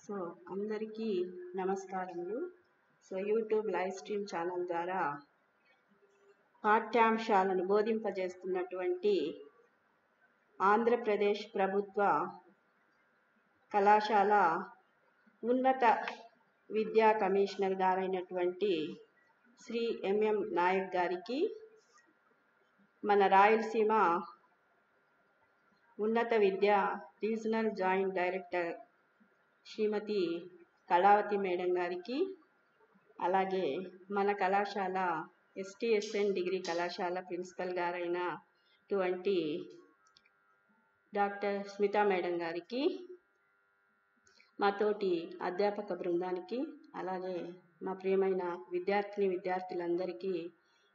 So అందరికీ నమస్కారములు. So YouTube live stream channel ద్వారా పాఠ్యాంశాలను బోధింపజేస్తున్నటువంటి ఆంధ్రప్రదేశ్ ప్రభుత్వ కళాశాల ఉన్నత విద్యా కమిషనర్ గారైనటువంటి శ్రీ ఎంఎం నాయక్ గారికి, మన రాయలసీమ ఉన్నత విద్యా రీజనల్ జాయింట్ డైరెక్టర్ శ్రీమతి కళావతి మేడం గారికి, అలాగే మన కళాశాల ఎస్టీఎస్ఎన్ డిగ్రీ కళాశాల ప్రిన్సిపల్ గారైనటువంటి డాక్టర్ స్మితా మేడం గారికి, మా తోటి అధ్యాపక బృందానికి, అలాగే మా ప్రియమైన విద్యార్థులందరికీ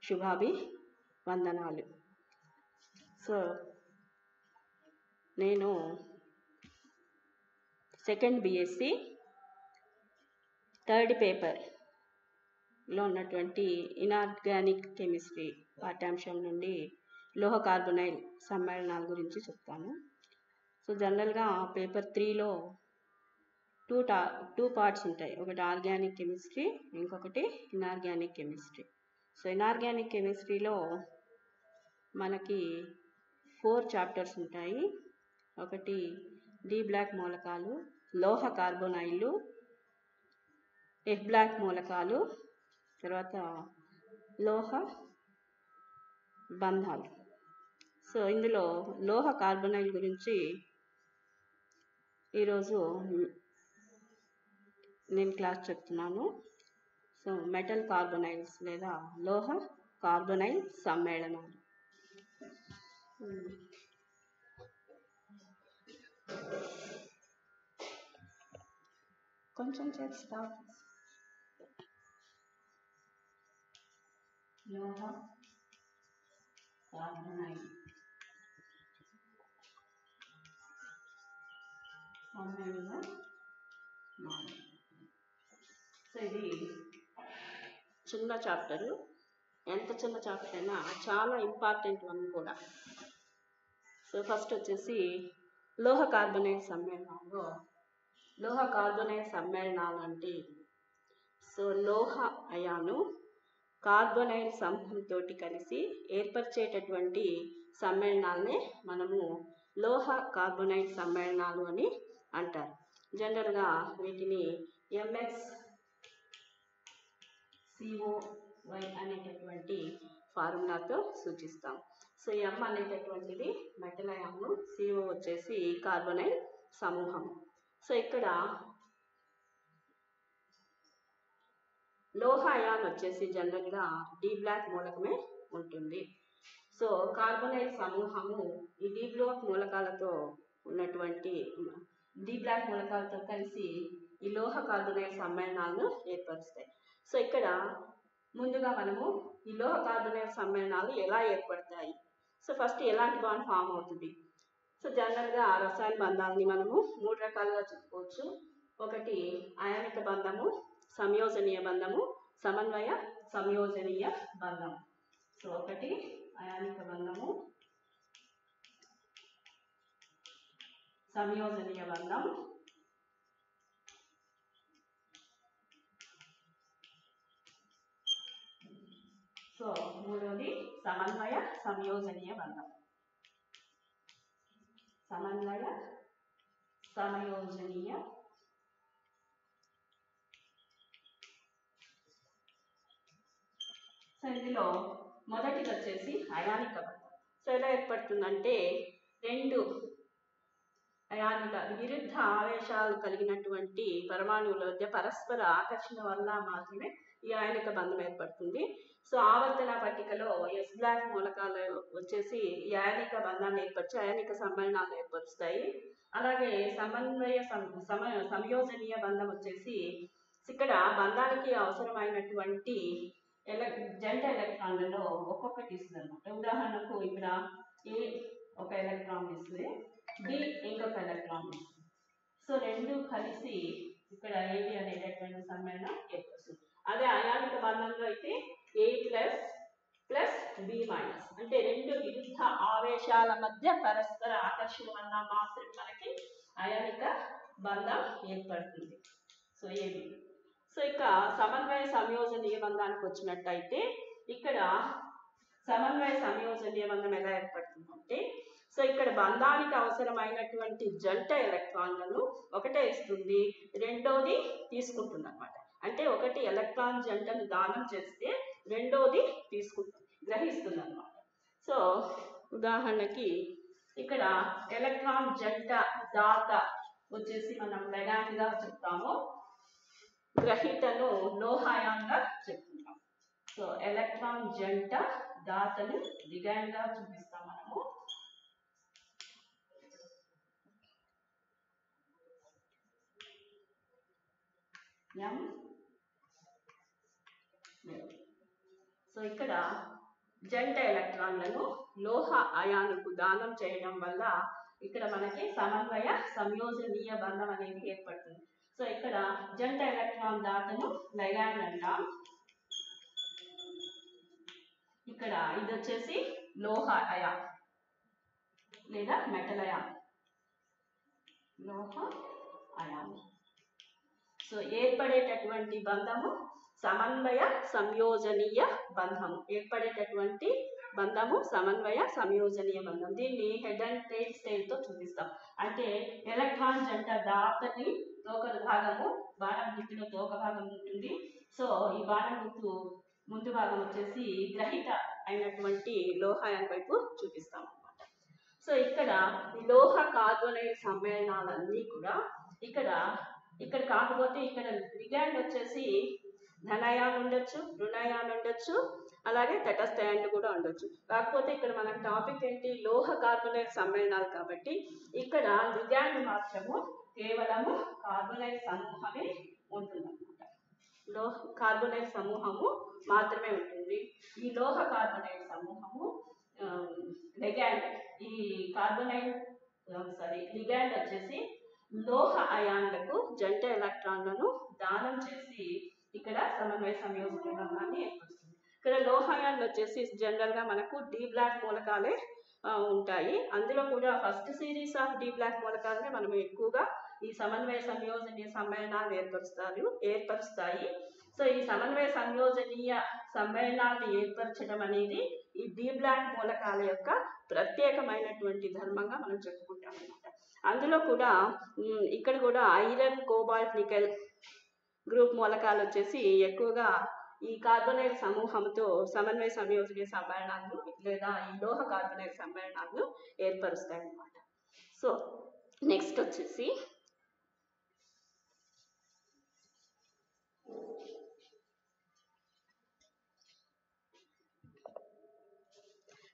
శుభాభివందనాలు. సో నేను సెకండ్ బీఎస్సీ థర్డ్ పేపర్లో ఉన్నటువంటి ఇనార్గానిక్ కెమిస్ట్రీ పాఠ్యాంశం నుండి లోహ కార్బొనైల్ సమ్మేళనాల గురించి చెప్తాను. సో జనరల్గా పేపర్ 3లో టూ పార్ట్స్ ఉంటాయి. ఒకటి ఆర్గానిక్ కెమిస్ట్రీ, ఇంకొకటి ఇనార్గానిక్ కెమిస్ట్రీ. సో ఇనార్గానిక్ కెమిస్ట్రీలో మనకి 4 చాప్టర్స్ ఉంటాయి. ఒకటి డి బ్లాక్ మూలకాలు, లోహ కార్బొనైళ్ళు, ఎఫ్ బ్లాక్ మూలకాలు, తర్వాత లోహ బంధాలు. సో ఇందులో లోహ కార్బొనైల్ గురించి ఈరోజు నేను క్లాస్ చెప్తున్నాను. సో మెటల్ కార్బొనైల్స్ లేదా లోహ కార్బొనైల్ సమ్మేళనాలు. కొంచెం చేసి స్టార్ట్. లోహ కార్బొనైల్ సమ్మేళనాలు. సో ఇది చిన్న చాప్టరు. ఎంత చిన్న చాప్టర్ అయినా చాలా ఇంపార్టెంట్ వన్ కూడా. సో ఫస్ట్ వచ్చేసి లోహ కార్బొనైల్ సమ్మేళనాలు. లోహ కార్బొనైల్ సమ్మేళనాలు అంటే, సో లోహ అయాను కార్బొనైల్ సమూహంతో కలిసి ఏర్పరిచేటటువంటి సమ్మేళనాలనే మనము లోహ కార్బొనైల్ సమ్మేళనాలు అని అంటారు. జనరల్గా వీటిని MxCOY అనేటటువంటి ఫార్ములాతో సూచిస్తాం. సో M అనేటటువంటిది మెటల్ అయాను, CO వచ్చేసి కార్బొనైల్ సమూహం. సో ఇక్కడ లోహ అయాన్ వచ్చేసి జనరల్గా డి బ్లాక్ మూలకమే ఉంటుంది. సో కార్బొనైల్ సమూహము ఈ డి బ్లాక్ మూలకాలతో ఉన్నటువంటి డి బ్లాక్ మూలకాలతో కలిసి ఈ లోహ కార్బొనైల్ సమ్మేళనాలను ఏర్పరుస్తాయి. సో ఇక్కడ ముందుగా మనము ఈ లోహ కార్బొనైల్ సమ్మేళనాలు ఎలా ఏర్పడతాయి, సో ఫస్ట్ ఎలాంటి బాండ్ ఫామ్ అవుతుంది. సో జనరల్గా రసాయన బంధాలని మనము 3 రకాలుగా చెప్పుకోవచ్చు. ఒకటి అయానిక బంధము, సంయోజనీయ బంధము, సమన్వయ సంయోజనీయ బంధం. సో ఒకటి అయానిక బంధము, సంయోజనీయ బంధం, సో మూడోది సమన్వయ సంయోజనీయ బంధం. సమన్వయ సంయోజనీయ సో ఇందులో మొదటిది వచ్చేసి అయానిక బంధం. సో ఎలా ఏర్పడుతుందంటే, 2 అయానిక విరుద్ధ ఆవేశాలు కలిగినటువంటి పరమాణువుల మధ్య పరస్పర ఆకర్షణ వల్ల మాత్రమే ఈ అయానిక బంధం ఏర్పడుతుంది. సో ఆవర్తన పట్టికలో ఎస్ బ్లాక్ మూలకాలు వచ్చేసి ఈ అయానిక బంధాన్ని ఏర్పరిచి అయానిక సమ్మేళనాలు ఏర్పరుస్తాయి. అలాగే సమన్వయ సంయోజనీయ బంధం వచ్చేసి ఇక్కడ బంధానికి అవసరమైనటువంటి జంట ఎలక్ట్రాన్లలో ఒక్కొక్కటి ఇస్తుంది అనమాట. ఉదాహరణకు ఇక్కడ ఏ ఒక ఎలక్ట్రాన్ ఇస్తుంది, బి ఇంకొక ఎలక్ట్రాన్ ఇస్తుంది. సో 2 కలిసి ఇక్కడ ఏబి అనేటటువంటి సమ్మేళనం ఏర్పరుస్తుంది. అదే అయానిక బంధంలో అయితే A ప్లస్ B మైనస్, అంటే 2 విరుద్ధ ఆవేశాల మధ్య పరస్పర ఆకర్షణ వల్ల మాత్రమే మనకి అయానిక బంధం ఏర్పడుతుంది. So AB. సో ఇక సమన్వయ సంయోజనీయ బంధానికి వచ్చినట్టయితే ఇక్కడ సమన్వయ సంయోజనీయ బంధం ఎలా ఏర్పడుతుందంటే, సో ఇక్కడ బంధానికి అవసరమైనటువంటి జంట ఎలక్ట్రాన్లను ఒకటే ఇస్తుంది, రెండోది తీసుకుంటుంది అనమాట. అంటే ఒకటి ఎలక్ట్రాన్ జంటను దానం చేస్తే రెండోది గ్రహిస్తుంది అనమాట. సో ఉదాహరణకి ఇక్కడ ఎలక్ట్రాన్ జంట దాత వచ్చేసి మనం లెగాండ్గా చెప్తాము, గ్రహీతను లోహాయాన్గా చెప్తున్నాం. సో ఎలక్ట్రాన్ జంట దాతను లిగాండ్గా చూపిస్తాం మనము. సో ఇక్కడ జంట ఎలక్ట్రాన్లను లోహ అయానుకు దానం చేయడం వల్ల ఇక్కడ మనకి సమన్వయ సంయోజనీయ బంధం అనేది ఏర్పడుతుంది. సో ఇక్కడ జంట ఎలక్ట్రాన్ దాతను లైగాండ్ అంటాం. ఇక్కడ ఇది వచ్చేసి లోహ అయాన్ లేదా మెటల్ అయాన్, లోహ అయాన్. సో ఏర్పడేటటువంటి బంధము సమన్వయ సంయోజనీయ బంధము. ఏర్పడేటటువంటి బంధము సమన్వయ సంయోజనీయ బంధం. దీన్ని హెడ్ అండ్ టెయిల్ స్టైల్తో చూపిస్తాం. అంటే ఎలక్ట్రాన్ జంట దాతని తోక భాగము, బాణం గుర్తులో తోక భాగం ఉంటుంది. సో ఈ బాణం గుర్తు ముందు భాగం వచ్చేసి గ్రహీత అయినటువంటి లోహాయాన్ వైపు చూపిస్తాం అన్నమాట. సో ఇక్కడ ఈ లోహ కార్బోనైల్ సమ్మేళనాలన్నీ కూడా ఇక్కడ కాకపోతే ఇక్కడ లిగాండ్ వచ్చేసి ధనాయాన్ ఉండొచ్చు, రుణాయాన్ ఉండొచ్చు, అలాగే తటస్థయాన్ కూడా ఉండొచ్చు. కాకపోతే ఇక్కడ మన టాపిక్ ఏంటి, లోహ కార్బోనైల్ సమ్మేళనాలు కాబట్టి ఇక్కడ లిగాండ్ మాత్రము కేవలము కార్బోనైల్ సమూహమే ఉంటుందన్నమాట. లోహ కార్బోనైల్ సమూహము మాత్రమే ఉంటుంది. ఈ లోహ కార్బోనైల్ సమూహము లిగాండ్, ఈ కార్బోనైల్ లిగాండ్ వచ్చేసి లోహ అయాన్లకు జంట ఎలక్ట్రాన్లను దానం చేసి ఇక్కడ సమన్వయ సంయోజన బంధాన్ని ఏర్పరుస్తుంది. ఇక్కడ లోహాయాన్లు వచ్చేసి జనరల్గా మనకు డి బ్లాక్ మూలకాలే ఉంటాయి. అందులో కూడా first series of D block మూలకాలనే మనం ఎక్కువగా ఈ సమన్వయ సంయోజనీయ సమ్మేళనాలు ఏర్పరుస్తాయి. సో ఈ సమన్వయ సంయోజనీయ సమ్మేళనాన్ని ఏర్పరచడం అనేది ఈ డి బ్లాక్ మూలకాల యొక్క ప్రత్యేకమైనటువంటి ధర్మంగా మనం చెప్పుకుంటాం అన్నమాట. అందులో కూడా ఇక్కడ కూడా ఐరన్, కోబాల్ట్, నికెల్ గ్రూప్ మూలకాలు వచ్చేసి ఎక్కువగా ఈ కార్బోనైల్ సమూహంతో సమన్వయ సంయోజనీయ సమ్మేళనాలను లేదా ఈ లోహ కార్బోనైల్ సమ్మేళనాలను ఏర్పరుస్తాయి అన్నమాట. సో నెక్స్ట్ వచ్చేసి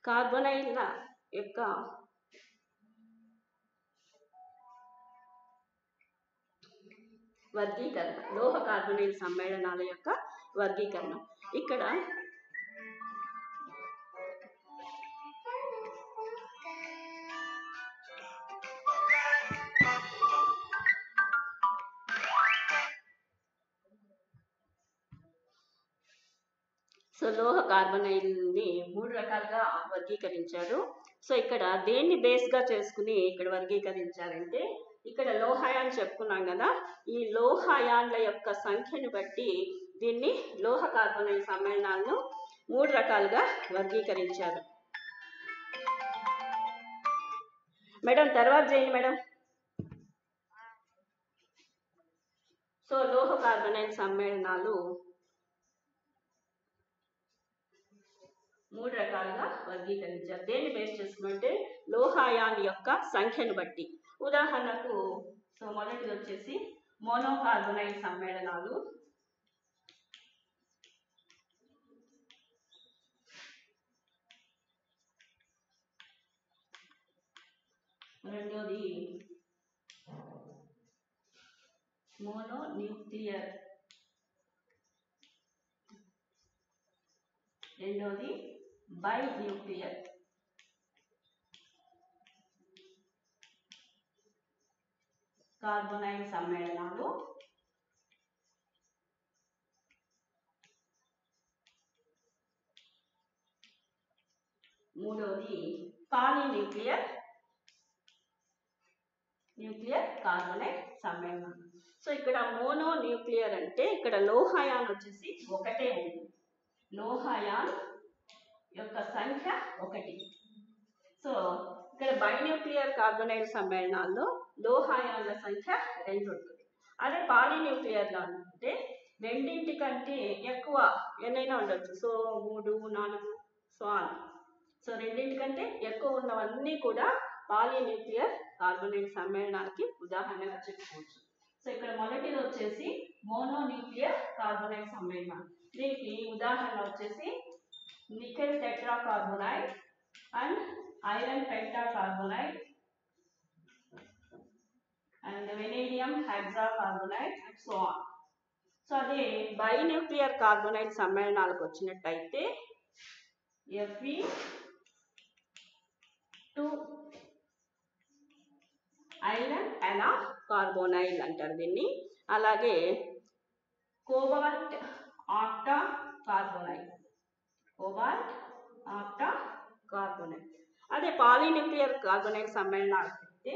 కార్బోనైల్ల యొక్క వర్గీకరణ, లోహ కార్బోనైల్ సమ్మేళనాల యొక్క వర్గీకరణ. ఇక్కడ సో లోహ కార్బోనైల్ని 3 రకాలుగా వర్గీకరించారు. సో ఇక్కడ దేన్ని బేస్గా చేసుకుని ఇక్కడ వర్గీకరించారంటే, ఇక్కడ లోహాయాన్ చెప్పుకున్నాం కదా, ఈ లోహాయాన్ల యొక్క సంఖ్యను బట్టి దీన్ని లోహ కార్బోనైల్ సమ్మేళనాలను 3 రకాలుగా వర్గీకరించారు. మేడం తర్వాత చేయండి మేడం. సో లోహ కార్బోనైల్ సమ్మేళనాలు 3 రకాలుగా వర్గీకరించారు. దేన్ని బేస్ చేసుకుంటే లోహాయాన్ యొక్క సంఖ్యను బట్టి. ఉదాహరణకు సో మొదటిది వచ్చేసి మోనోకార్బోనైల్ సమ్మేళనాలు, రెండోది మోనోన్యూక్లియర్, రెండోది బైన్యూక్లియర్. కార్బోనైల్ సమ్మేళనాలు, మూడోది పాలీన్యూక్లియర్ న్యూక్లియర్ కార్బొనైల్ సమ్మేళనం. సో ఇక్కడ మోనో న్యూక్లియర్ అంటే ఇక్కడ లోహాయాన్ వచ్చేసి ఒకటే ఉంది. లోహాయాన్ యొక్క సంఖ్య 1. సో ఇక్కడ బైన్యూక్లియర్ కార్బొనైల్ సమ్మేళనాల్లో లోహాయాన్ల సంఖ్య 2 ఉంటుంది. అదే పాలీన్యూక్లియర్లో అంటే రెండింటి కంటే ఎక్కువ ఎన్నైనా ఉండొచ్చు. So 3, 4 so on. సో రెండింటి కంటే ఎక్కువ ఉన్నవన్నీ కూడా పాలీన్యూక్లియర్ కార్బొనైల్ సమ్మేళనాలకి ఉదాహరణగా చెప్పుకోవచ్చు. సో ఇక్కడ మొదటిది వచ్చేసి మోనోన్యూక్లియర్ కార్బొనైల్ సమ్మేళనం. దీనికి ఉదాహరణ వచ్చేసి nickel tetracarbonide and iron pentacarbonide and vanadium hexacarbonide and so on. So అదే బైన్యూక్లియర్ కార్బొనైల్ సమ్మేళనాలకు వచ్చినట్టయితే Fe2 ఐరన్ అలా కార్బొనైల్ అంటారు దీన్ని. అలాగే కోబాల్ట్ ఆక్టా కార్బొనైల్. అదే పాలీన్యూక్లియర్ కార్బొనైల్ సమ్మేళనాలు అయితే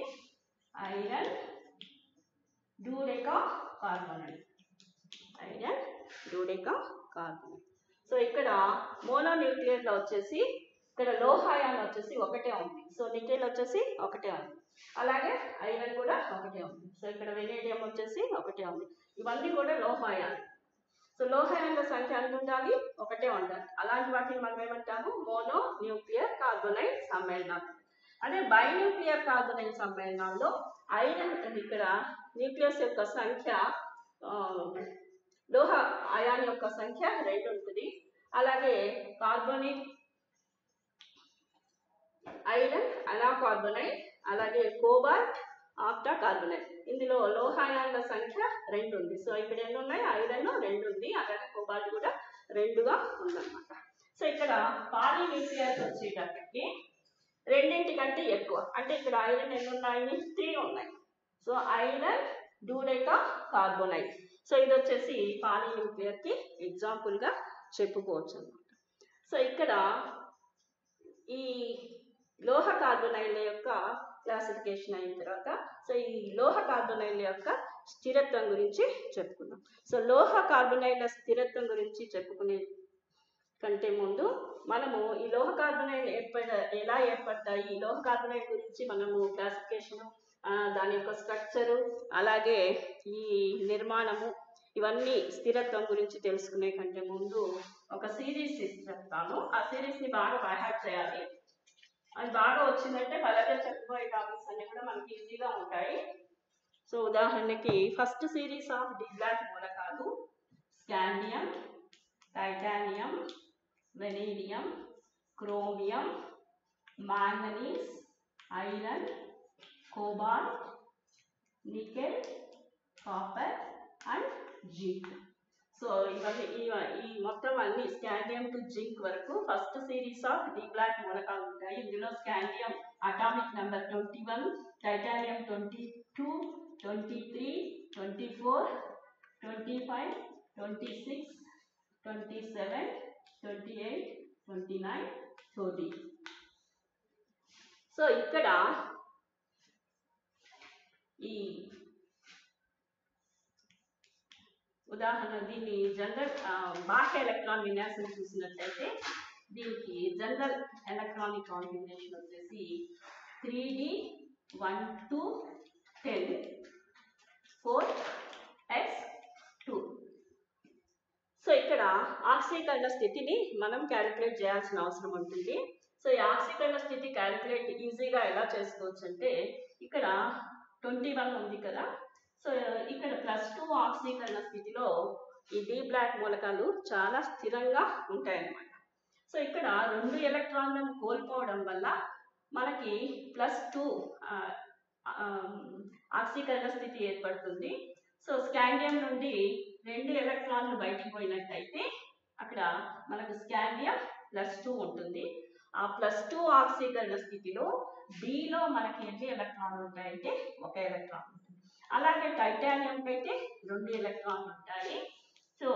ఐరన్ డూడెకా కార్బొనైల్. సో ఇక్కడ మోనోన్యూక్లియర్లో వచ్చేసి ఇక్కడ లోహాయాన్ వచ్చేసి ఒకటే ఉంది. సో నికెల్ వచ్చేసి ఒకటే ఉంది. అలాగే ఐరన్ కూడా ఒకటే ఉంది. సో ఇక్కడ వెనేడియం వచ్చేసి ఒకటే ఉంది. ఇవన్నీ కూడా లోహాయాన్. సో లోహాయాన్ల సంఖ్య ఎంత ఉండాలి? ఒకటే ఉండాలి. అలాంటి వాటిని మనం ఏమంటాము? మోనో న్యూక్లియర్ కార్బొనైల్ సమ్మేళనాలు. అదే బైన్యూక్లియర్ కార్బొనైల్ సమ్మేళనాల్లో ఐరన్ ఇక్కడ న్యూక్లియస్ యొక్క సంఖ్య లోహ అయాన్ యొక్క సంఖ్య 2 ఉంటుంది. అలాగే కార్బొనిక్ ఐరన్ అలా కార్బొనైల్ అలాగే కోబాల్ట్ ఆక్టా కార్బొనైల్. ఇందులో లోహాయాన్ల సంఖ్య 2 ఉంది. సో ఇక్కడ ఎన్ని ఉన్నాయి? ఐరన్ 2 ఉంది. అలాగే కోబాల్ట్ కూడా 2గా ఉందన్నమాట. సో ఇక్కడ పాలీన్యూక్లియర్ వచ్చేటప్పటికి రెండింటి కంటే ఎక్కువ. అంటే ఇక్కడ ఐరన్ ఎన్ని ఉన్నాయి? 3 ఉన్నాయి. So iron dodecacarbonyl. So ఇది వచ్చేసి పాలీన్యూక్లియర్కి ఎగ్జాంపుల్గా చెప్పుకోవచ్చు అన్నమాట. సో ఇక్కడ ఈ లోహ కార్బొనైల్ యొక్క క్లాసిఫికేషన్ అయిన తర్వాత సో ఈ లోహ కార్బొనైల్ యొక్క స్థిరత్వం గురించి చెప్పుకుందాం. సో లోహ కార్బొనైల్ స్థిరత్వం గురించి చెప్పుకునే కంటే ముందు మనము ఈ లోహ కార్బొనైల్ ఎలా ఏర్పడతాయి, ఈ లోహ కార్బొనైల్ గురించి మనము క్లాసిఫికేషన్, దాని యొక్క స్ట్రక్చరు, అలాగే ఈ నిర్మాణము, ఇవన్నీ స్థిరత్వం గురించి తెలుసుకునే కంటే ముందు ఒక సిరీస్ చెప్తాను. ఆ సిరీస్ని బాగా బైహార్ట్ చేయాలి. అది బాగా వచ్చిందంటే ఫర్దర్గా చెప్పబోయే టాపిక్స్ అన్ని కూడా మనకి ఈజీగా ఉంటాయి. సో ఉదాహరణకి ఫస్ట్ సిరీస్ ఆఫ్ డిబ్లాక్ మూలకాలు scandium, titanium, vanadium, chromium, manganese, iron, cobalt, nickel, copper and zinc. So ఇవన్నీ ఈ మొత్తం అన్ని స్కాండియం టు జింక్ వరకు ఫస్ట్ సిరీస్ ఆఫ్ డిబ్లాక్ మూలకాలు ఉంటాయి. ఇందులో scandium atomic number 21, titanium 22, 23, 24, 25, 26, 27, 28, 29, 30. So ఇక్కడ ఈ ఉదాహరణ దీన్ని జనరల్ బాహ్య ఎలక్ట్రాన్ విన్యాసం చూసినట్లయితే దీనికి జనరల్ ఎలక్ట్రానిక్ కాన్ఫిగరేషన్ వచ్చేసి 3d1210 4s2. సో ఇక్కడ ఆక్సీకరణ స్థితిని మనం క్యాలిక్యులేట్ చేయాల్సిన అవసరం ఉంటుంది. సో ఈ ఆక్సీకరణ స్థితి క్యాలిక్యులేట్ ఈజీగా ఎలా చేసుకోవచ్చు అంటే ఇక్కడ 21 ఉంది కదా. సో ఇక్కడ +2 ఆక్సీకరణ స్థితిలో ఈ డి బ్లాక్ మూలకాలు చాలా స్థిరంగా ఉంటాయన్నమాట. సో ఇక్కడ 2 ఎలక్ట్రాన్లను కోల్పోవడం వల్ల మనకి +2 ఆక్సీకరణ స్థితి ఏర్పడుతుంది. సో స్కాండియం నుండి 2 ఎలక్ట్రాన్లు బయటికి పోయినట్టయితే అక్కడ మనకు స్కాండియం +2 ఉంటుంది. ఆ +2 ఆక్సీకరణ స్థితిలో బిలో మనకి ఎన్ని ఎలక్ట్రాన్లు ఉంటాయంటే 1 ఎలక్ట్రాన్ ఉంటుంది. అలాగే టైటానియంకి అయితే 2 ఎలక్ట్రాన్లు ఉంటాయి. సో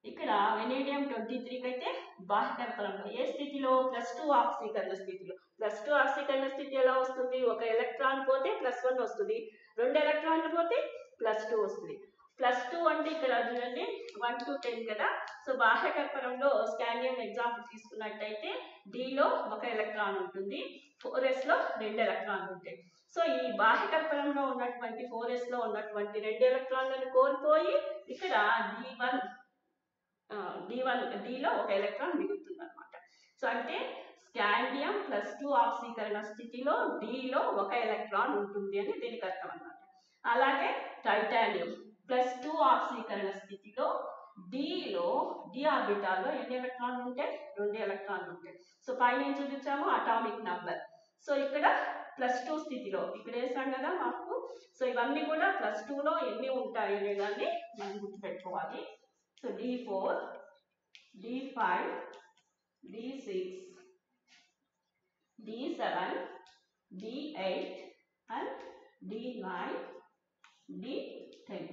ఇక్కడ వెనేడియం 23కి అయితే బాహ్యకర్పరంలో ఏ స్థితిలో +2 ఆక్సీకరణ స్థితిలో. +2 ఆక్సీకరణ స్థితి ఎలా వస్తుంది? ఒక ఎలక్ట్రాన్ పోతే +1 వస్తుంది, 2 ఎలక్ట్రాన్లు పోతే +2 వస్తుంది. +2 అంటే ఇక్కడ చూడండి 1 to 10 కదా. సో బాహ్యకర్పరంలో స్కాండియం ఎగ్జాంపుల్ తీసుకున్నట్టయితే Dలో ఒక ఎలక్ట్రాన్ ఉంటుంది, 4sలో 2 ఎలక్ట్రాన్లు ఉంటాయి. సో ఈ బాహ్యకర్పరంలో ఉన్నటువంటి 4sలో ఉన్నటువంటి 2 ఎలక్ట్రాన్లను కోల్పోయి ఇక్కడ Dలో ఒక ఎలక్ట్రాన్ మిగులుతుంది అనమాట. సో అంటే స్కాండియం +2 ఆక్సీకరణ స్థితిలో Dలో ఒక ఎలక్ట్రాన్ ఉంటుంది అని దీనికి అర్థం అన్నమాట. అలాగే టైటానియం +2 ఆక్సీకరణ స్థితిలో Dలో D ఆర్బిటాల్లో ఎన్ని ఎలక్ట్రాన్లు ఉంటాయి? 2 ఎలక్ట్రాన్లు ఉంటాయి. సో పైన ఏం చూపించాము? Atomic number. సో ఇక్కడ +2 స్థితిలో ఇక్కడ వేసాం కదా మాకు. సో ఇవన్నీ కూడా +2లో ఎన్ని ఉంటాయి అనే దాన్ని మనం గుర్తుపెట్టుకోవాలి. So D4, D5, D6, D7, D8 and D9, D10.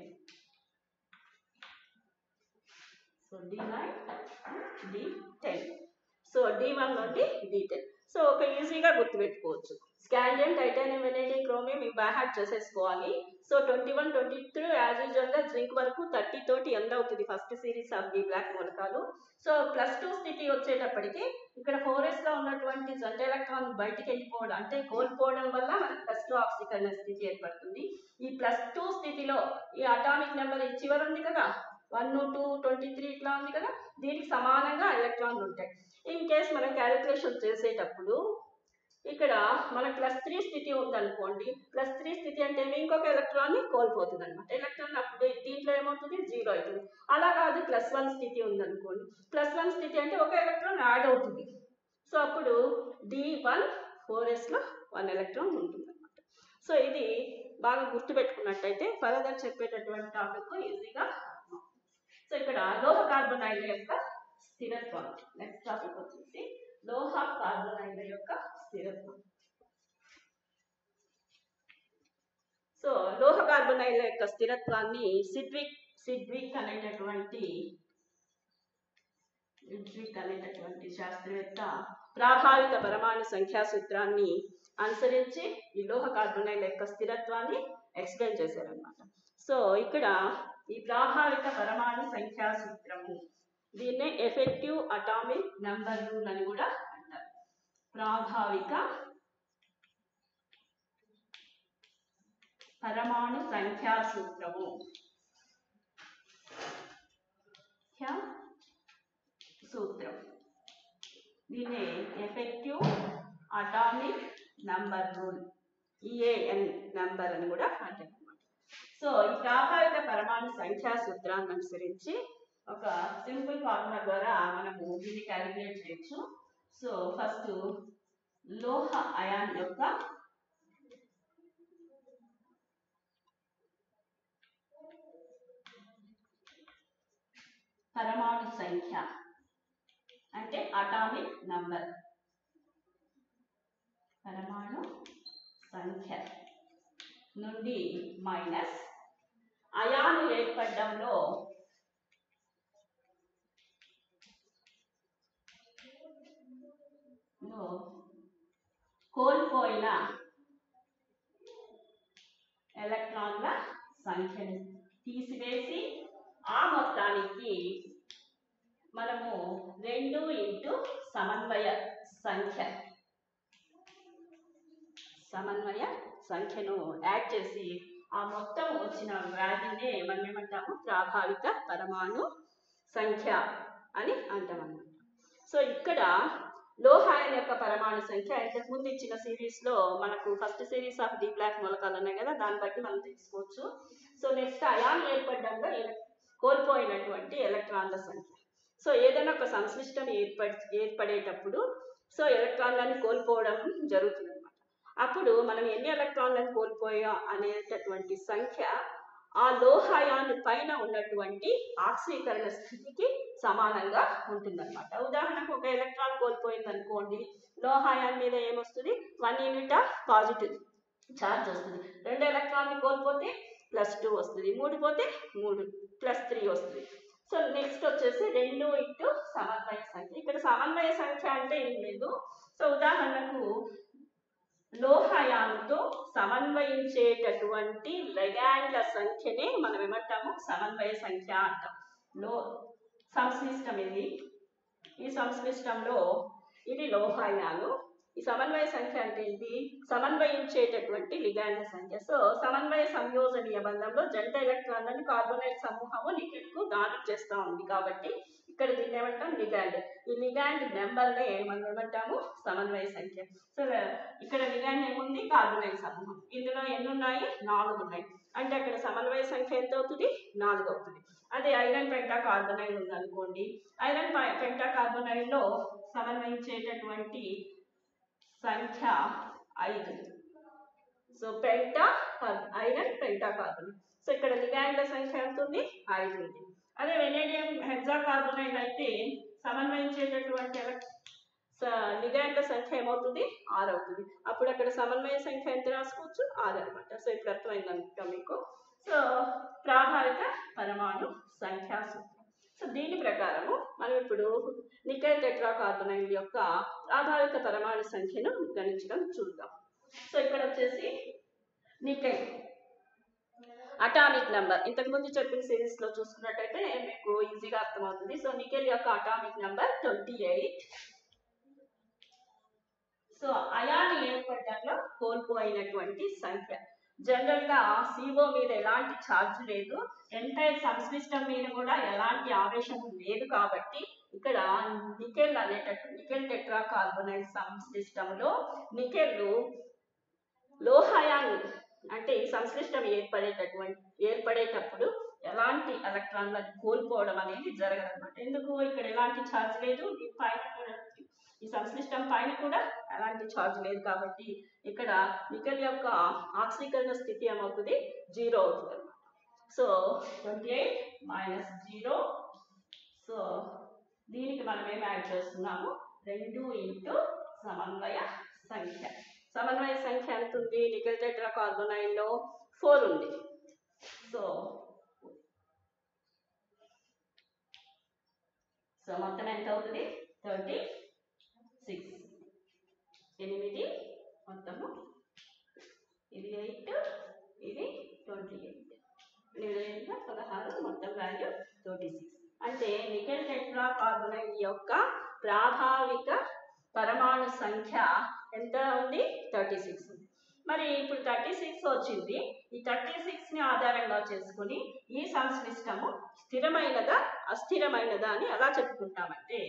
So D9 and D10. So D1 నుండి D10. సో ఒక ఈజీగా గుర్తుపెట్టుకోవచ్చు. స్కాండియం, టైటానియం, వెనేడియం, క్రోమియం ఇవి బై హార్ట్ చేసేసుకోవాలి. సో 21, 23 యాజ్ యూజువల్గా జింక్ వరకు 30 తోటి ఎండ్ అవుతుంది first series of D block మూలకాలు. సో +2 స్థితి వచ్చేటప్పటికి ఇక్కడ 4sలో ఉన్నటువంటి జంట ఎలక్ట్రాన్ బయటికి వెళ్ళిపోవడం అంటే కోల్పోవడం వల్ల మనకి +2 ఆక్సీకరణ స్థితి ఏర్పడుతుంది. ఈ +2 స్థితిలో ఈ అటామిక్ నెంబర్ చివరి ఉంది కదా 1, 2, 23 ఇట్లా ఉంది కదా, దీనికి సమానంగా ఎలక్ట్రాన్లు ఉంటాయి. ఇన్ కేస్ మనం క్యాలిక్యులేషన్ చేసేటప్పుడు ఇక్కడ మనకు +3 స్థితి ఉందనుకోండి, +3 స్థితి అంటే ఇంకొక ఎలక్ట్రాన్ని కోల్పోతుంది అనమాట. ఎలక్ట్రాన్ అప్పుడు దీంట్లో ఏమవుతుంది? 0 అవుతుంది. అలా కాదు +1 స్థితి ఉందనుకోండి, +1 స్థితి అంటే ఒక ఎలక్ట్రాన్ యాడ్ అవుతుంది. సో అప్పుడు D1 4sలో 1 ఎలక్ట్రాన్ ఉంటుంది అనమాట. సో ఇది బాగా గుర్తుపెట్టుకున్నట్టయితే ఫర్దర్ చెప్పేటటువంటి టాపిక్ ఈజీగా. సో ఇక్కడ లోహ కార్బొనైడ్ల యొక్క స్థిరత్వం. నెక్స్ట్ టాపిక్ వచ్చేసి లోహ కార్బొనైడ్ల యొక్క స్థిరత్వం. సో లోహ కార్బొనైడ్ల యొక్క స్థిరత్వాన్ని సిడ్విక్ అనేటటువంటి శాస్త్రవేత్త ప్రాభావిక పరమాణు సంఖ్యా సూత్రాన్ని అనుసరించి ఈ లోహ కార్బొనైడ్ల యొక్క స్థిరత్వాన్ని ఎక్స్ప్లెయిన్ చేశారనమాట. సో ఇక్కడ ఈ ప్రాభావిక పరమాణు సంఖ్యా సూత్రము, దీన్నే ఎఫెక్టివ్ అటామిక్ నంబర్ రూల్ అని కూడా అంటారు. ప్రాభావిక పరమాణు సంఖ్యా సూత్రము, దీన్నే effective atomic number rule, EAN number అని కూడా అంటారు. సో ఈ ప్రాభావిక పరమాణు సంఖ్యా సూత్రాన్ని అనుసరించి ఒక సింపుల్ ఫార్ములా ద్వారా మనము దీన్ని క్యాలిక్యులేట్ చేయొచ్చు. సో ఫస్ట్ లోహ అయాన్ యొక్క పరమాణు సంఖ్య అంటే అటామిక్ నంబర్, పరమాణు సంఖ్య నుండి మైనస్ అయాను ఏర్పడడంలో కోల్పోయిన ఎలక్ట్రాన్ల సంఖ్యను తీసివేసి ఆ మొత్తానికి మనము 2 ఇంటూ సమన్వయ సంఖ్యను యాడ్ చేసి ఆ మొత్తం వచ్చిన వాల్యూనే మనం ఏమంటాము? ప్రాభావిక పరమాణు సంఖ్య అని అంటామన్నమాట. సో ఇక్కడ లోహాయన్ యొక్క పరమాణు సంఖ్య ఇంతకు ముందు ఇచ్చిన సిరీస్లో మనకు first series of D block మూలకాలు ఉన్నాయి కదా, దాన్ని బట్టి మనం తెలుసుకోవచ్చు. సో నెక్స్ట్ అయాన్ ఏర్పడడంలో కోల్పోయినటువంటి ఎలక్ట్రాన్ల సంఖ్య. సో ఏదైనా ఒక సంశ్లిష్టం ఏర్పడేటప్పుడు సో ఎలక్ట్రాన్లను కోల్పోవడం జరుగుతుంది అనమాట. అప్పుడు మనం ఎన్ని ఎలక్ట్రాన్లను కోల్పోయాం అనేటటువంటి సంఖ్య ఆ లోహాయాన్ పైన ఉన్నటువంటి ఆక్సీకరణ స్థితికి సమానంగా ఉంటుందన్నమాట. ఉదాహరణకు ఒక ఎలక్ట్రాన్ కోల్పోయింది అనుకోండి, లోహాయాన్ మీద ఏమొస్తుంది? 1 యూనిట్ ఆఫ్ పాజిటివ్ ఛార్జ్ వస్తుంది. 2 ఎలక్ట్రాన్ని కోల్పోతే +2 వస్తుంది, 3 పోతే 3 +3 వస్తుంది. సో నెక్స్ట్ వచ్చేసి 2 ఇంటూ సమన్వయ సంఖ్య. ఇక్కడ సమన్వయ సంఖ్య అంటే ఏం లేదు. సో ఉదాహరణకు లోహయాలతో సమన్వయించేటటువంటి లెగాండ్ల సంఖ్యనే మనం ఏమంటాము సమన్వయ సంఖ్య అంటాం. సంశ్లిష్టం ఇది. ఈ సంశ్లిష్టంలో ఇది లోహయాలు. ఈ సమన్వయ సంఖ్య అంటే ఏంటి? సమన్వయించేటటువంటి లిగాండ్ల సంఖ్య. సో సమన్వయ సంయోజనీయ బంధంలో జంట ఎలక్ట్రాన్లను కార్బోనైల్ సమూహము నికెల్ కు దానం చేస్తూ ఉంది కాబట్టి ఇక్కడ దీన్ని ఏమంటాం లిగాండ్. ఈ లిగాండ్ నెంబర్నే మనం ఏమంటాము సమన్వయ సంఖ్య. సో ఇక్కడ లిగాండ్ ఏముంది? కార్బోనైల్ సమూహం. ఇందులో ఎన్ని ఉన్నాయి? 4 ఉన్నాయి. అంటే అక్కడ సమన్వయ సంఖ్య ఎంత అవుతుంది? 4 అవుతుంది. అదే ఐరన్ పెంటా కార్బోనైల్ ఉందనుకోండి, ఐరన్ పెంటా కార్బోనైల్ లో సమన్వయించేటటువంటి సంఖ్య 5. So iron Penta carbonyl. So ఇక్కడ లిగాండ్ల సంఖ్య ఎంత ఉంది? 5 ఉంది. అదే వెనేడియం హెక్సా కార్బోనైల్ అయితే సమన్వయించేటటువంటి లిగాండ్ల సంఖ్య ఏమవుతుంది? 6 అవుతుంది. అప్పుడు అక్కడ సమన్వయ సంఖ్య ఎంత రాసుకోవచ్చు? 6 అనమాట. సో ఇప్పుడు అర్థమైందనుకుంటా మీకు. సో ప్రాభావిక పరమాణు సంఖ్యా సూత్రం. సో దీని ప్రకారము మనం ఇప్పుడు నికెల్ టెట్రా కార్బోనైల్ యొక్క ప్రాభావిక పరమాణు సంఖ్యను గణించడం చూద్దాం. సో ఇక్కడ వచ్చేసి నికెల్ అటామిక్ నెంబర్ ఇంతకుముందు చెప్పిన సిరీస్ లో చూసుకున్నట్టయితే మీకు ఈజీగా అర్థమవుతుంది. సో నికెల్ యొక్క అటామిక్ నెంబర్ 28. సో అయాన్ ఏర్పడటంలో కోల్పోయినటువంటి సంఖ్య. జనరల్ గా CO మీద ఎలాంటి ఛార్జ్ లేదు, ఎంటైర్ సంశ్లిష్టం మీద కూడా ఎలాంటి ఆవేశం లేదు కాబట్టి ఇక్కడ నికెల్ నికెల్ టెట్రా కార్బోనైల్ సంశ్లిష్టంలో నికెల్ లోహయాన్ అంటే ఈ సంశ్లిష్టం ఏర్పడేటప్పుడు ఎలాంటి ఎలక్ట్రాన్లను కోల్పోవడం అనేది జరగదన్నమాట. ఎందుకు? ఇక్కడ ఎలాంటి ఛార్జ్ లేదు, ఈ సంశ్లిష్టం పైన కూడా ఎలాంటి ఛార్జ్ లేదు కాబట్టి ఇక్కడ నికెల్ యొక్క ఆక్సీకరణ స్థితి ఏమవుతుంది? 0 అవుతుంది అన్నమాట. సో 28 - 0. సో దీనికి మనం ఏం యాడ్ చేస్తున్నాము? 2 ఇంటూ సమన్వయ సంఖ్య. సమన్వయ సంఖ్య ఎంత ఉంది? నికెల్ టెట్రా కార్బోనైల్ లో 4 ఉంది. సో మొత్తం ఎంత అవుతుంది? 36. 8 మొత్తము, ఇది 8, ఇది 28. 8 × 16 మొత్తం వాల్యూ 36. అంటే నికెల్ టెట్రా కార్బోనైల్ యొక్క ప్రాభావిక పరమాణు సంఖ్య ఎంత ఉంది? 36 ఉంది. మరి ఇప్పుడు 36 వచ్చింది. ఈ 36 ని ఆధారంగా చేసుకుని ఈ సంశ్లిష్టము స్థిరమైనదా అస్థిరమైనదా అని ఎలా చెప్పుకుంటామంటే,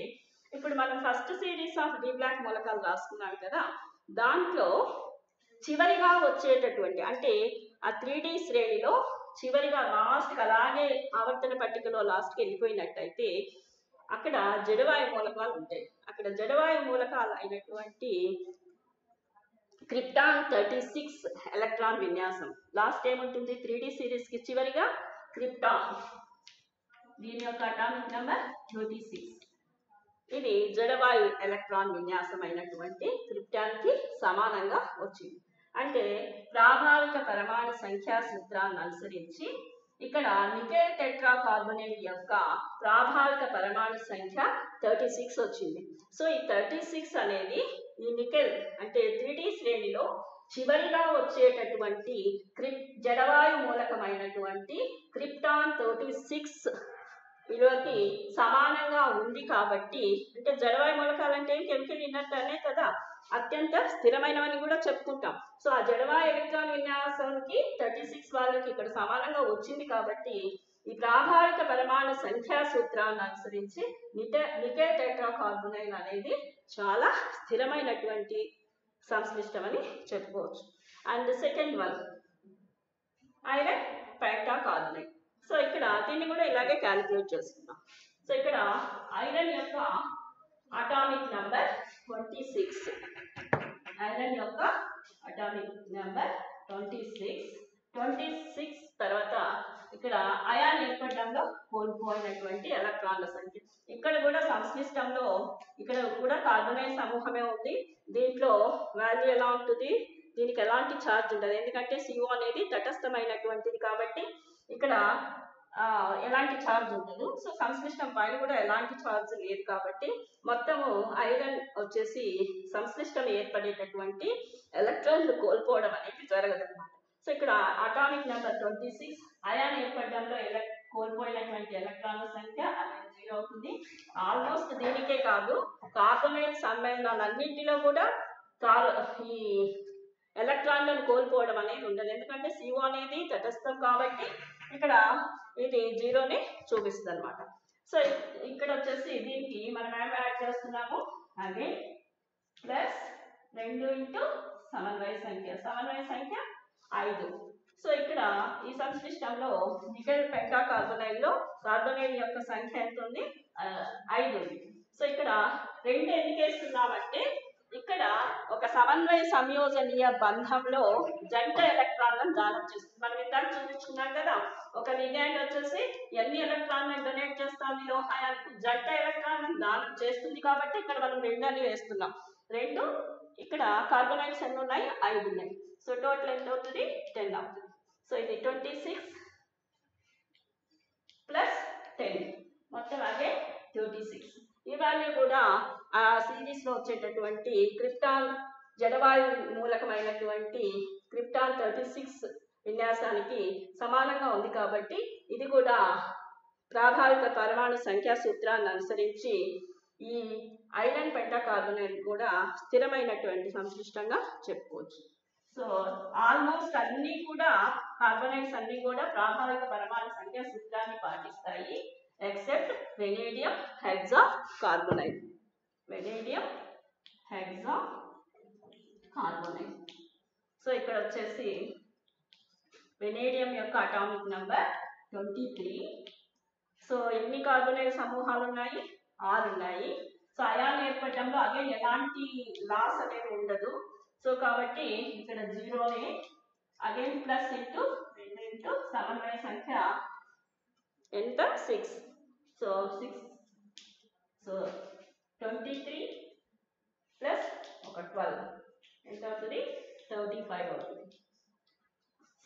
ఇప్పుడు మనం first series of D block మూలకాలు రాసుకున్నాం కదా, దాంట్లో చివరిగా వచ్చేటటువంటి అంటే ఆ 3D శ్రేణిలో చివరిగా లాస్ట్ అలాగే ఆవర్తన పట్టికలో లాస్ట్కి వెళ్ళిపోయినట్టయితే అక్కడ జడవాయు మూలకాలు ఉంటాయి. అక్కడ జడవాయు మూలకాలు అయినటువంటి క్రిప్టాన్ 36 ఎలక్ట్రాన్ విన్యాసం. లాస్ట్ ఏముంటుంది? 3D సిరీస్ కి చివరిగా క్రిప్టాన్. దీని యొక్క అటామిక్ నెంబర్ 36. ఇది జడవాయు ఎలక్ట్రాన్ విన్యాసం అయినటువంటి క్రిప్టాన్ కి సమానంగా వచ్చింది. అంటే ప్రాభావిక పరమాణు సంఖ్యా సూత్రాన్ని అనుసరించి ఇక్కడ నికెల్ టెట్రా కార్బోనైల్ యొక్క ప్రాభావిక పరమాణు సంఖ్య 36 వచ్చింది. సో ఈ 36 అనేది ఈ నికెల్ అంటే 3D శ్రేణిలో చివరిగా వచ్చేటటువంటి జడవాయు మూలకమైనటువంటి క్రిప్టాన్ 36 విలువకి సమానంగా ఉంది కాబట్టి, అంటే జడవాయు మూలకాలు అంటే కెమికల్ ఇన్నట్టనే కదా, అత్యంత స్థిరమైనవని కూడా చెప్పుకుంటాం. సో ఆ జడవాయు ఎలక్ట్రాన్ విన్యాసానికి 36 వాళ్ళకి ఇక్కడ సమానంగా వచ్చింది కాబట్టి ఈ ప్రాభావిక పరమాణు సంఖ్యా సూత్రాన్ని అనుసరించి నికెల్ టెట్రా కార్బోనైల్ అనేది చాలా స్థిరమైనటువంటి సంశ్లిష్టం అని చెప్పుకోవచ్చు. And second one iron Penta carbonyl. So ఇక్కడ దీన్ని కూడా ఇలాగే క్యాలిక్యులేట్ చేసుకుందాం. సో ఇక్కడ ఐరన్ యొక్క అటామిక్ నెంబర్ 26. ఐరన్ యొక్క అటామిక్ నెంబర్ 26 తర్వాత ఇక్కడ అయాన్ ఏర్పడడంలో కోల్పోయినటువంటి ఎలక్ట్రాన్ల సంఖ్య. ఇక్కడ కూడా సంశ్లిష్టంలో ఇక్కడ కూడా కార్బోనైల్ సమూహమే ఉంది. దీంట్లో వాల్యూ ఎలా ఉంటుంది? దీనికి ఎలాంటి ఛార్జ్ ఉండదు, ఎందుకంటే CO అనేది తటస్థమైనటువంటిది కాబట్టి ఇక్కడ ఎలాంటి ఛార్జ్ ఉండదు. సో సంశ్లిష్టం పైన కూడా ఎలాంటి ఛార్జ్ లేదు కాబట్టి మొత్తము ఐరన్ వచ్చేసి సంశ్లిష్టం ఏర్పడేటటువంటి ఎలక్ట్రాన్లు కోల్పోవడం అనేది జరగదన్నమాట. సో ఇక్కడ అటామిక్ నెంబర్ 26 అయాన్ ఏర్పడడంలో కోల్పోయినటువంటి ఎలక్ట్రాన్ల సంఖ్య అనేది 0 అవుతుంది. ఆల్మోస్ట్ దీనికే కాదు, కార్బొనైల్ సమ్మేళనాలన్నింటిలో కూడా ఈ ఎలక్ట్రాన్లను కోల్పోవడం అనేది ఉండదు. ఎందుకంటే CO అనేది తటస్థం కాబట్టి ఇక్కడ ఇది 0ని చూపిస్తుంది అనమాట. సో ఇక్కడ వచ్చేసి దీనికి మనం ఏం యాడ్ చేస్తున్నాము అదే ప్లస్ 2 ఇంటూ సమన్వయ సంఖ్య 5. సో ఇక్కడ ఈ సంశ్లిష్టంలో నికెల్ పెంటాకార్బొనైల్ లో కార్బొనైల్ యొక్క సంఖ్య ఎంత ఉంది 5 ఉంది. సో ఇక్కడ 2 ఎందుకు వేస్తున్నామంటే ఇక్కడ ఒక సమన్వయ సంయోజనీయ బంధంలో జంట ఎలక్ట్రాన్లను దానం చేస్తుంది. మనం ఇందాక చూపించుకున్నాం కదా, ఒక లిగ్యాండ్ వచ్చేసి ఎన్ని ఎలక్ట్రాన్లను డొనేట్ చేస్తుంది లోహాయానికి, జంట ఎలక్ట్రాన్లను దానం చేస్తుంది కాబట్టి ఇక్కడ మనం 2 అని వేస్తున్నాం. 2 ఇక్కడ కార్బొనైల్స్ ఎన్ని ఉన్నాయి 5 ఉన్నాయి. సో టోటల్ ఎంత అవుతుంది 10 అవుతుంది. సో ఇది 26 ప్లస్ 10 మొత్తం అదే 36. ఈ వాల్యూ కూడా ఆ సిరీస్ లో వచ్చేటటువంటి క్రిప్టాన్ జడవాయు మూలకమైనటువంటి క్రిప్టాన్ 36 విన్యాసానికి సమానంగా ఉంది కాబట్టి ఇది కూడా ప్రాభావిక పరమాణు సంఖ్యా సూత్రాన్ని అనుసరించి ఈ ఐరన్ పెంటాకార్బొనైల్ కూడా స్థిరమైనటువంటి సంశ్లిష్టంగా చెప్పుకోవచ్చు. సో ఆల్మోస్ట్ అన్ని కూడా కార్బొనైల్స్ అన్ని కూడా ప్రాభావిక పరమాణు సంఖ్యా సూత్రాన్ని పాటిస్తాయి except vanadium hexacarbonate. సో ఇక్కడ వచ్చేసి వెనేడియం యొక్క అటామిక్ నంబర్ 23. సో ఎన్ని కార్బొనైల్ సమూహాలు ఉన్నాయి 6 ఉన్నాయి. సో అయాన్ ఏర్పడడంలో అగే ఎలాంటి లాస్ అనేది ఉండదు. సో కాబట్టి ఇక్కడ 0నే అగైన్ ప్లస్ ఇంటూ 2 ఇంటూ సమన్వయ సంఖ్య ఎంత 6. సో 6 సో 23 ప్లస్ ఒక 12 ఎంత అవుతుంది 35 అవుతుంది.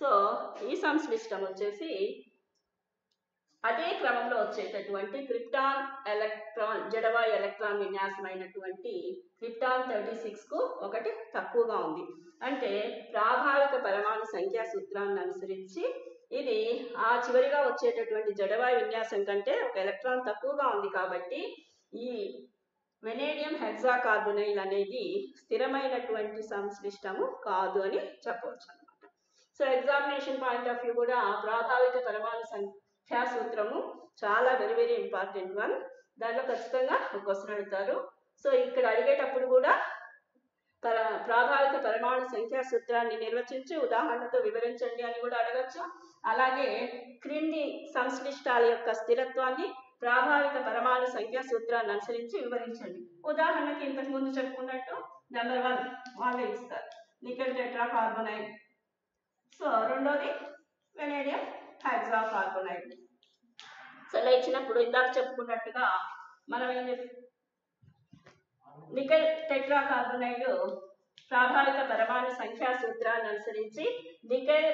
సో ఈ సంశ్లిష్టం వచ్చేసి అదే క్రమంలో వచ్చేటటువంటి క్రిప్టాన్ ఎలక్ట్రాన్ జడవాయు ఎలక్ట్రాన్ విన్యాసమైనటువంటి క్రిప్టాన్ 36 కు ఒకటి తక్కువగా ఉంది. అంటే ప్రాభావిక పరమాణు సంఖ్యా సూత్రాన్ని అనుసరించి ఇది ఆ చివరిగా వచ్చేటటువంటి జడవాయు విన్యాసం కంటే ఒక ఎలక్ట్రాన్ తక్కువగా ఉంది కాబట్టి ఈ వెనేడియం హెక్సాకార్బొనైల్ అనేది స్థిరమైనటువంటి సంశ్లిష్టము కాదు అని చెప్పవచ్చు అనమాట. So examination point of view కూడా ప్రాభావిక పరమాణు సంఖ్యా సూత్రము చాలా వెరీ ఇంపార్టెంట్ వన్. దాంట్లో ఖచ్చితంగా ఒక క్వశ్చన్ అడుగుతారు. సో ఇక్కడ అడిగేటప్పుడు కూడా ప్రాభావిక పరమాణు సంఖ్యా సూత్రాన్ని నిర్వచించి ఉదాహరణతో వివరించండి అని కూడా అడగచ్చు. అలాగే క్రింది సంశ్లిష్టాల యొక్క స్థిరత్వాన్ని ప్రాభావిక పరమాణు సంఖ్యా సూత్రాన్ని అనుసరించి వివరించండి. ఉదాహరణకి ఇంతకు ముందు చెప్పుకున్నట్టు నెంబర్ 1 వాళ్ళే ఇస్తారు నికెల్ టెట్రాకార్బొనైల్. సో రెండోది వెనేడియం హెక్సాకార్బొనైల్. సో ఇలా ఇచ్చినప్పుడు ఇందాక చెప్పుకున్నట్టుగా మనం ఏం నికెల్ టెట్రాకార్బొనైల్ ప్రాభావిక పరమాణు సంఖ్యా సూత్రాన్ని అనుసరించి నికెల్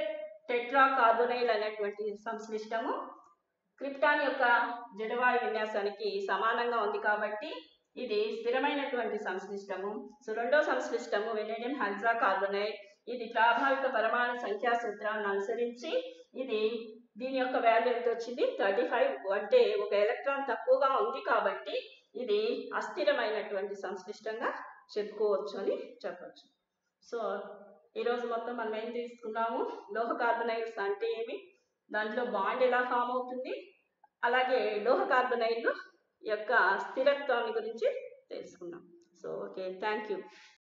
టెట్రాకార్బొనైల్ అనేటువంటి సంశ్లిష్టము క్రిప్టాన్ యొక్క జడవాయు విన్యాసానికి సమానంగా ఉంది కాబట్టి ఇది స్థిరమైనటువంటి సంశ్లిష్టము. సో రెండో సంశ్లిష్టము వెనేడియం హెక్సాకార్బొనైల్, ఇది ప్రాభావిక పరమాణు సంఖ్యా సూత్రాన్ని అనుసరించి ఇది దీని యొక్క వాల్యూ ఎంత వచ్చింది 35. అంటే ఒక ఎలక్ట్రాన్ తక్కువగా ఉంది కాబట్టి ఇది అస్థిరమైనటువంటి సంశ్లిష్టంగా చెప్పుకోవచ్చు అని చెప్పచ్చు. సో ఈరోజు మొత్తం మనం ఏం తీసుకున్నాము, లోహ కార్బొనైల్స్ అంటే ఏమి, దాంట్లో బాండ్ ఎలా ఫామ్ అవుతుంది, అలాగే లోహ కార్బొనైల్ యొక్క స్థిరత్వాన్ని గురించి తెలుసుకున్నాం. So okay, thank you.